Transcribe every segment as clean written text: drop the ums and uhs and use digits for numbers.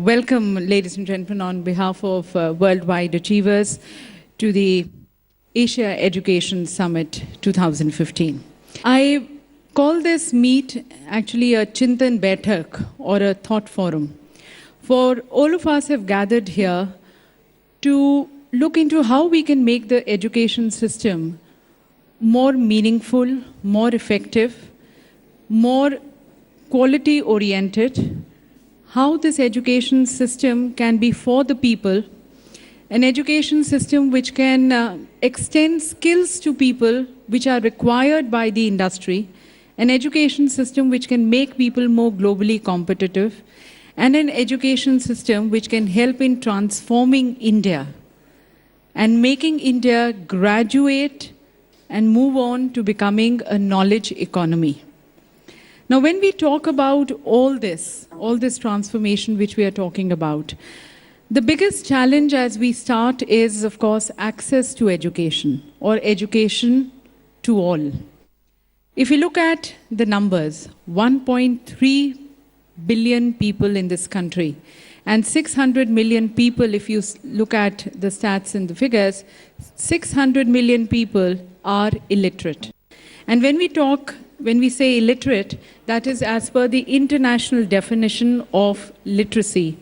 Welcome, ladies and gentlemen, on behalf of Worldwide Achievers to the Asia Education Summit 2015. I call this meet actually a Chintan Baitak or a thought forum. For all of us have gathered here to look into how we can make the education system more meaningful, more effective, more quality-oriented, how this education system can be for the people, an education system which can extend skills to people which are required by the industry, an education system which can make people more globally competitive, and an education system which can help in transforming India and making India graduate and move on to becoming a knowledge economy. Now, when we talk about all this transformation which we are talking about, the biggest challenge as we start is, of course, access to education or education to all. If you look at the numbers, 1.3 billion people in this country and 600 million people, if you look at the stats and the figures, 600 million people are illiterate. And when we say illiterate, that is as per the international definition of literacy,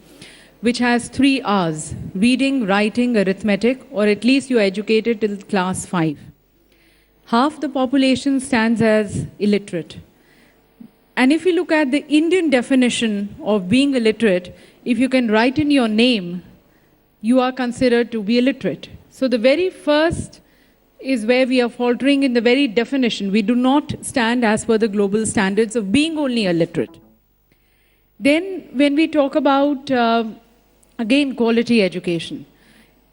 which has 3 R's: reading, writing, arithmetic, or at least you are educated till class 5. Half the population stands as illiterate. And if you look at the Indian definition of being illiterate, if you can write in your name, you are considered to be illiterate. So the very first is where we are faltering in the very definition. We do not stand as per the global standards of being only illiterate. Then when we talk about, again, quality education,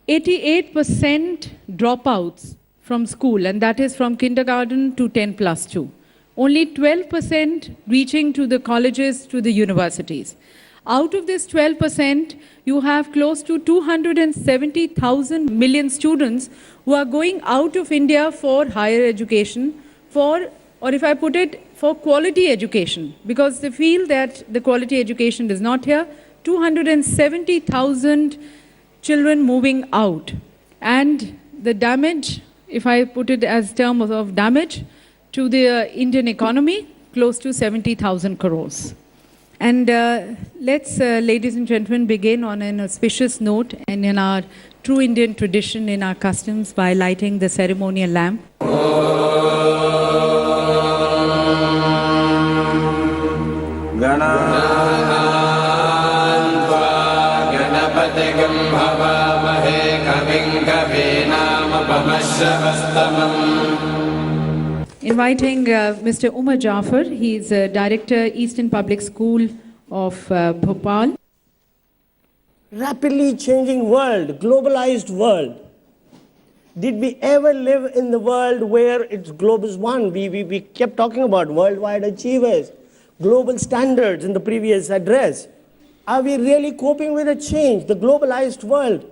88% dropouts from school, and that is from kindergarten to 10+2. Only 12% reaching to the colleges, to the universities. Out of this 12%, you have close to 270,000 million students who are going out of India for higher education, or if I put it, for quality education, because they feel that the quality education is not here. 270,000 children moving out. And the damage, if I put it as terms of damage, to the Indian economy, close to 70,000 crores. And let's, ladies and gentlemen, begin on an auspicious note and in our true Indian tradition, in our customs, by lighting the ceremonial lamp. Inviting Mr. Umar Jafar, he is Director, Eastern Public School of Bhopal. Rapidly changing world, globalized world. Did we ever live in the world where it's globe is one? We kept talking about worldwide achievers, global standards in the previous address. Are we really coping with a change, the globalized world?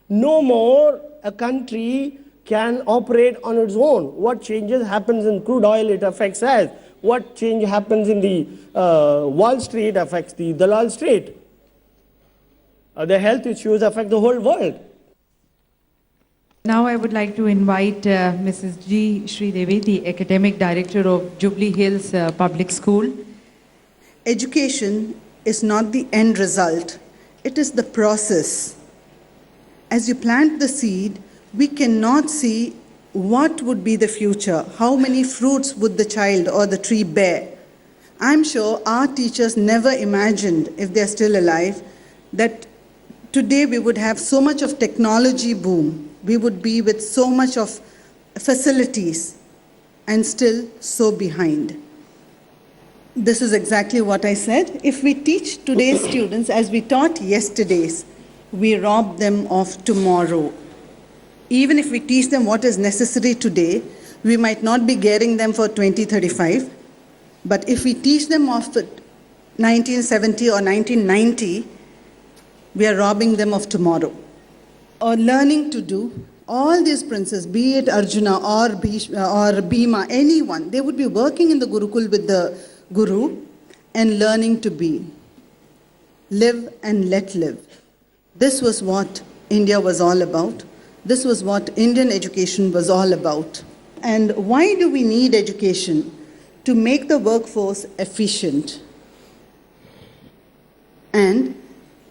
No more a country can operate on its own. What changes happens in crude oil, it affects us. What change happens in the Wall Street affects the Dalal Street. The health issues affect the whole world. Now I would like to invite Mrs. G. Sridevi, the Academic Director of Jubilee Hills Public School. Education is not the end result, it is the process. As you plant the seed, we cannot see what would be the future, how many fruits would the child or the tree bear. I'm sure our teachers never imagined, if they're still alive, that today we would have so much of technology boom. We would be with so much of facilities and still so behind. This is exactly what I said. If we teach today's students as we taught yesterday's, we rob them of tomorrow. Even if we teach them what is necessary today, we might not be getting them for 2035. But if we teach them of 1970 or 1990, we are robbing them of tomorrow. Or learning to do, all these princes, be it Arjuna or Bhima, anyone, they would be working in the Gurukul with the Guru and learning to be. live and let live. This was what India was all about. This was what Indian education was all about. And why do we need education? To make the workforce efficient. And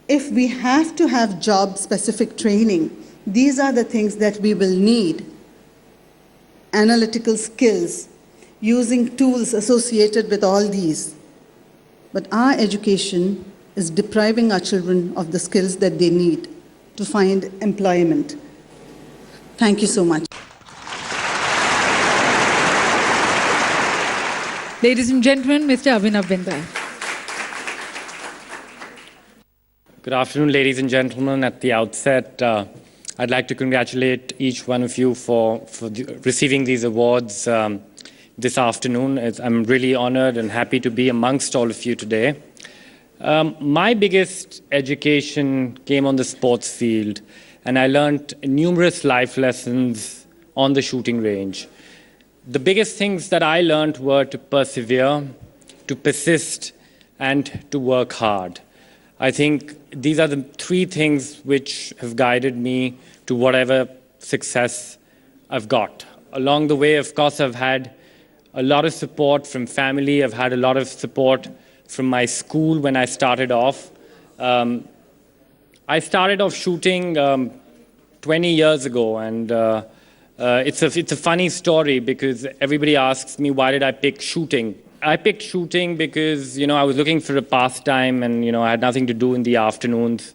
if we have to have job-specific training, these are the things that we will need. Analytical skills, using tools associated with all these. But our education is depriving our children of the skills that they need to find employment. Thank you so much. Ladies and gentlemen, Mr. Abhinav Bindra. Good afternoon, ladies and gentlemen. At the outset, I'd like to congratulate each one of you for receiving these awards this afternoon. I'm really honored and happy to be amongst all of you today. My biggest education came on the sports field, and I learned numerous life lessons on the shooting range. The biggest things that I learned were to persevere, to persist, and to work hard. I think these are the three things which have guided me to whatever success I've got. Along the way, of course, I've had a lot of support from family. I've had a lot of support from my school when I started off. I started off shooting 20 years ago, and it's a funny story because everybody asks me, why did I pick shooting? I picked shooting because, I was looking for a pastime and, I had nothing to do in the afternoons.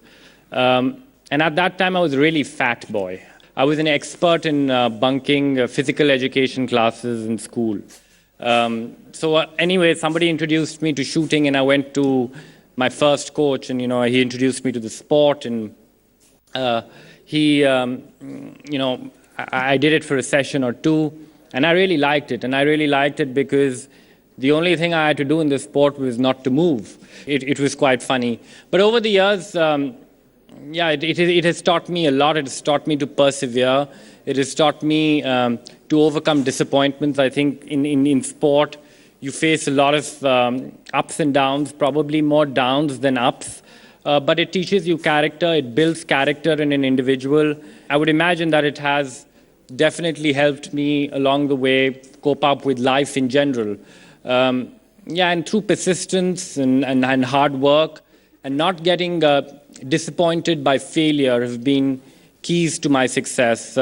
And at that time, I was a really fat boy. I was an expert in bunking physical education classes in school. Anyway, somebody introduced me to shooting, and I went to my first coach, and, he introduced me to the sport, and I did it for a session or two, and I really liked it. And I really liked it because the only thing I had to do in this sport was not to move. It was quite funny. But over the years, it has taught me a lot. It has taught me to persevere. It has taught me to overcome disappointments. I think in sport, you face a lot of ups and downs, probably more downs than ups. But it teaches you character. It builds character in an individual. I would imagine that it has definitely helped me along the way cope up with life in general. And through persistence and hard work and not getting disappointed by failure have been keys to my success.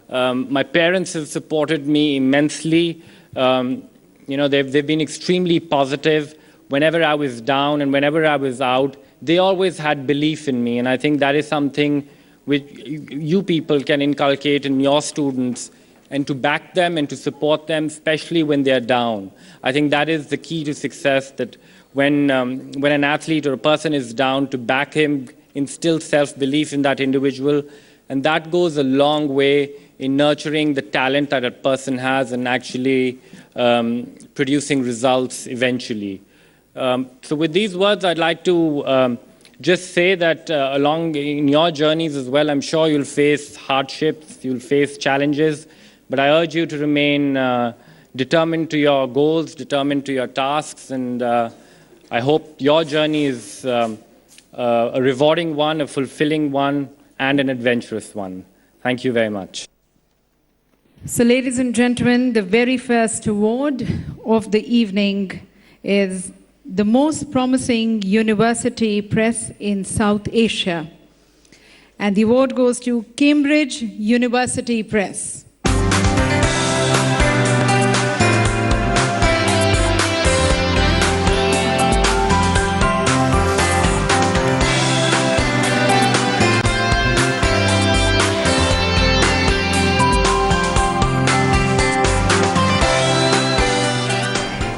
My parents have supported me immensely. They've been extremely positive. Whenever I was down and whenever I was out, they always had belief in me. And I think that is something which you people can inculcate in your students, and to back them and to support them, especially when they're down. I think that is the key to success, that when an athlete or a person is down, to back him, instill self-belief in that individual. And that goes a long way in nurturing the talent that a person has and actually producing results eventually. So with these words, I'd like to just say that along in your journeys as well, I'm sure you'll face hardships, you'll face challenges, but I urge you to remain determined to your goals, determined to your tasks, and I hope your journey is a rewarding one, a fulfilling one, and an adventurous one. Thank you very much. So, ladies and gentlemen, the very first award of the evening is the most promising university press in South Asia. And the award goes to Cambridge University Press.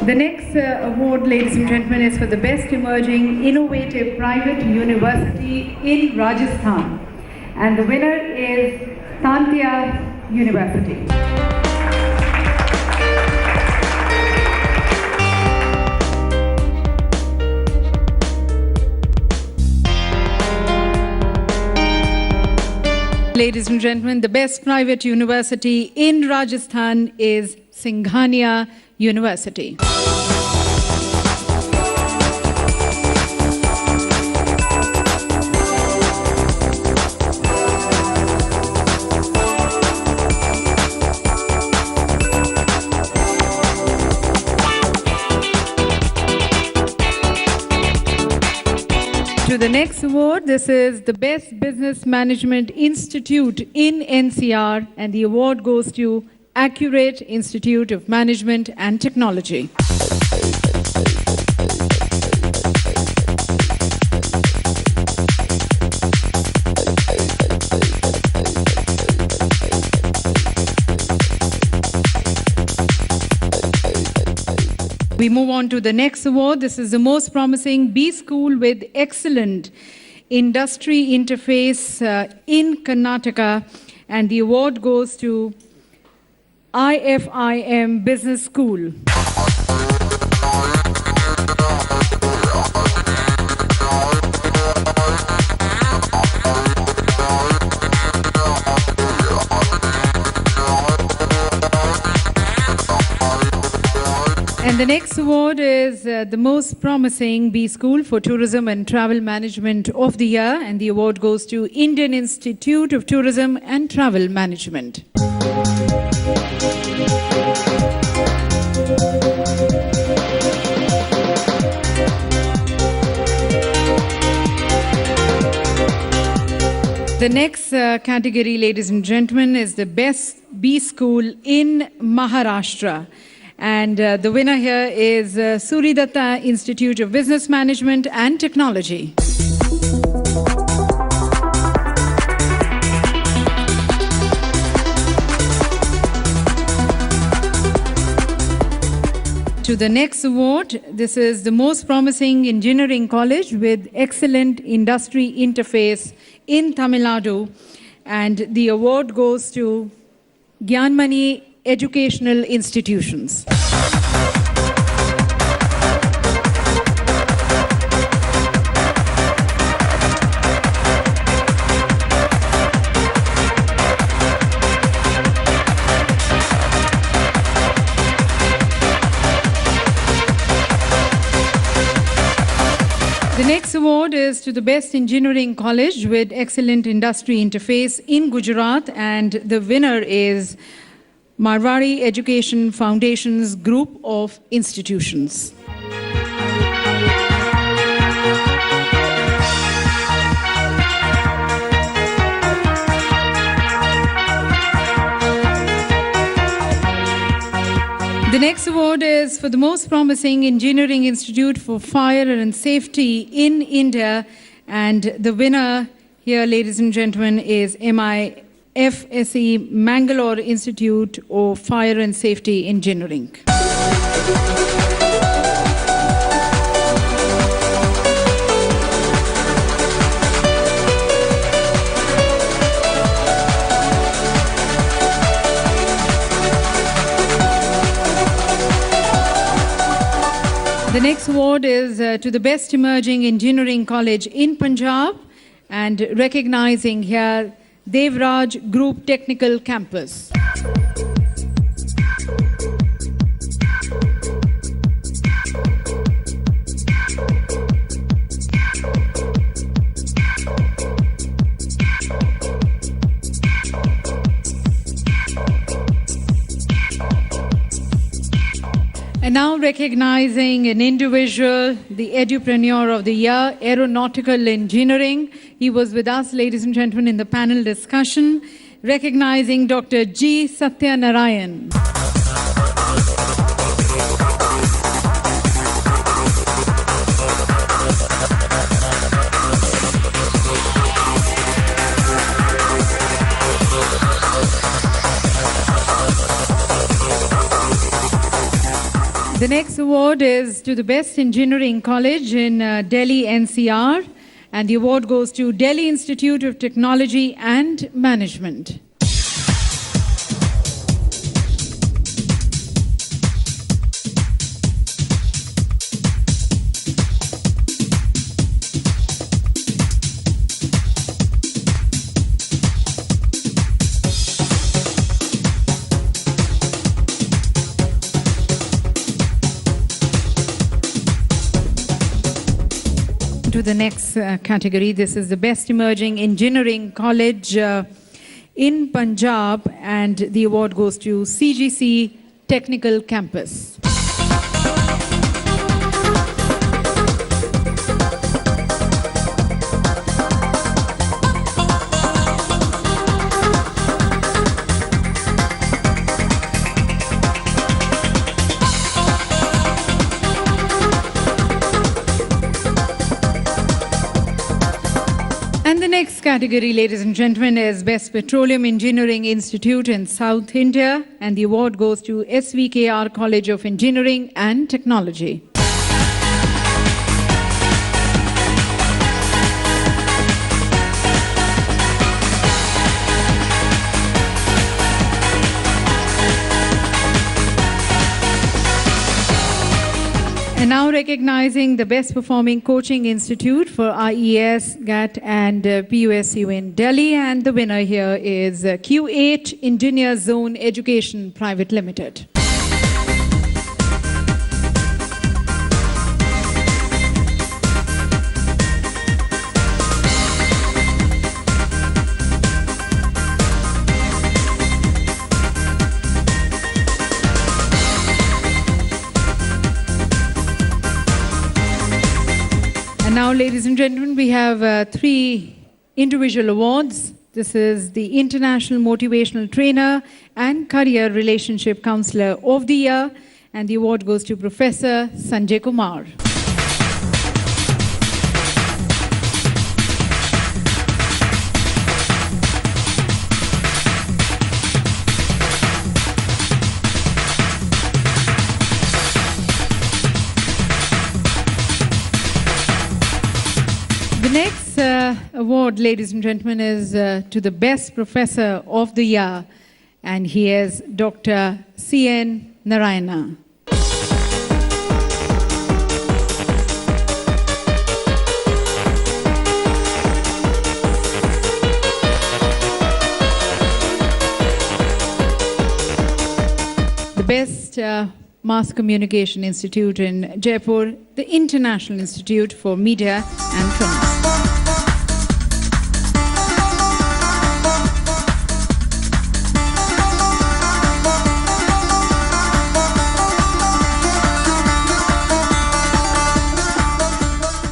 The next award, ladies and gentlemen, is for the Best Emerging Innovative Private University in Rajasthan. And the winner is Tantia University. Ladies and gentlemen, the Best Private University in Rajasthan is Singhania University. To the next award, this is the Best Business Management Institute in NCR, and the award goes to Accurate Institute of Management and Technology. We move on to the next award. This is the Most Promising B School with Excellent Industry Interface in Karnataka, and the award goes to IFIM Business School. And the next award is the Most Promising B School for Tourism and Travel Management of the Year, and the award goes to Indian Institute of Tourism and Travel Management. The next category, ladies and gentlemen, is the Best B School in Maharashtra. And the winner here is Suridatta Institute of Business Management and Technology. To the next award, this is the Most Promising Engineering College with Excellent Industry Interface in Tamil Nadu, and the award goes to Gyanmani Educational Institutions. The next award is to the Best Engineering College with Excellent Industry Interface in Gujarat, and the winner is Marwari Education Foundation's group of institutions. The next award is for the Most Promising Engineering Institute for Fire and Safety in India, and the winner here, ladies and gentlemen, is MIFSE Mangalore Institute of Fire and Safety Engineering. The next award is to the Best Emerging Engineering College in Punjab, and recognizing here Devraj Group Technical Campus. And now recognizing an individual, the Edupreneur of the Year, Aeronautical Engineering. He was with us, ladies and gentlemen, in the panel discussion. Recognizing Dr. G. Satyanarayan. The next award is to the Best Engineering College in Delhi NCR, and the award goes to Delhi Institute of Technology and Management. To the next category, this is the Best Emerging Engineering College in Punjab, and the award goes to CGC Technical Campus. next category, ladies and gentlemen, is Best Petroleum Engineering Institute in South India, and the award goes to SVKR College of Engineering and Technology. And now recognizing the best performing coaching institute for IES, GAT and PUSU in Delhi, and the winner here is Q8 Engineer Zone Education Private Limited. And now, ladies and gentlemen, we have 3 individual awards. This is the International Motivational Trainer and Career Relationship Counselor of the Year, and the award goes to Professor Sanjay Kumar. The next award, ladies and gentlemen, is to the Best Professor of the Year, and he is Dr. C.N. Narayana. The Best Mass Communication Institute in Jaipur, the International Institute for Media and Film.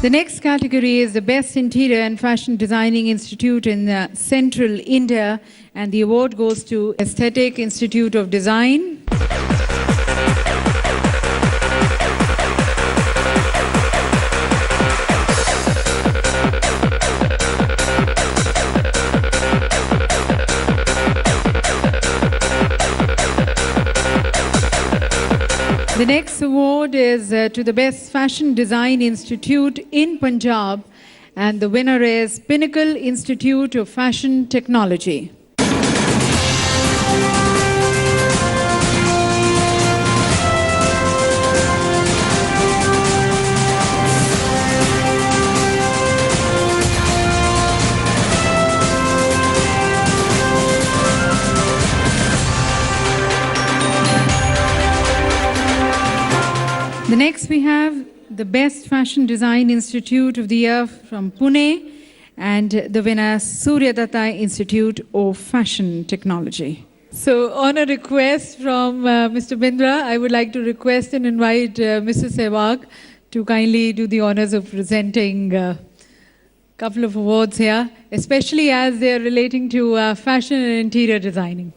The next category is the Best Interior and Fashion Designing Institute in Central India, and the award goes to Aesthetic Institute of Design. The next award is to the Best Fashion Design Institute in Punjab, and the winner is Pinnacle Institute of Fashion Technology. The next we have the Best Fashion Design Institute of the Year from Pune, and the winner Surya Datta Institute of Fashion Technology. So on a request from Mr. Bindra, I would like to request and invite Mr. Sehwag to kindly do the honors of presenting a couple of awards here, especially as they are relating to fashion and interior designing.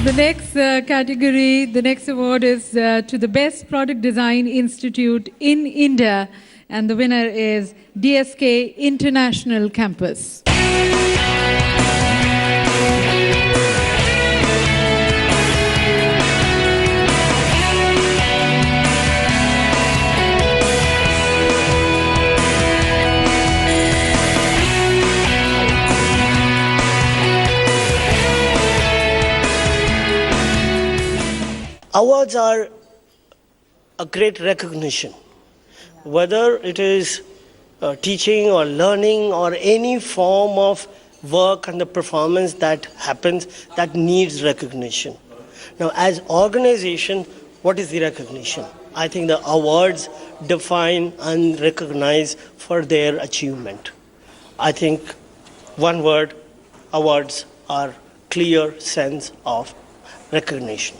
The next category, the next award is to the Best Product Design Institute in India, and the winner is DSK International Campus. Awards are a great recognition, whether it is teaching or learning or any form of work and the performance that happens that needs recognition. Now, as organization, what is the recognition? I think the awards define and recognize for their achievement. I think one word, awards are clear sense of recognition.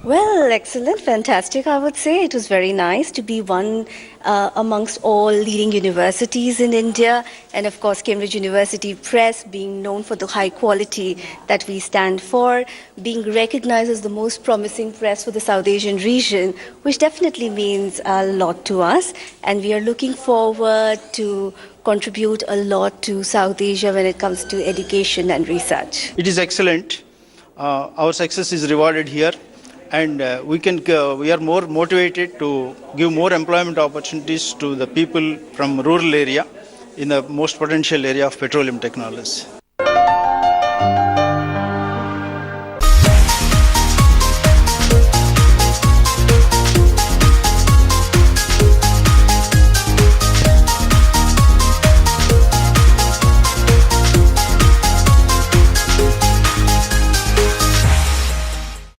Well, excellent, fantastic, I would say. It was very nice to be one amongst all leading universities in India, and of course Cambridge University Press being known for the high quality that we stand for, being recognized as the most promising press for the South Asian region, which definitely means a lot to us, and we are looking forward to contribute a lot to South Asia when it comes to education and research. It is excellent. Our success is rewarded here, and we are more motivated to give more employment opportunities to the people from rural area in the most potential area of petroleum technology.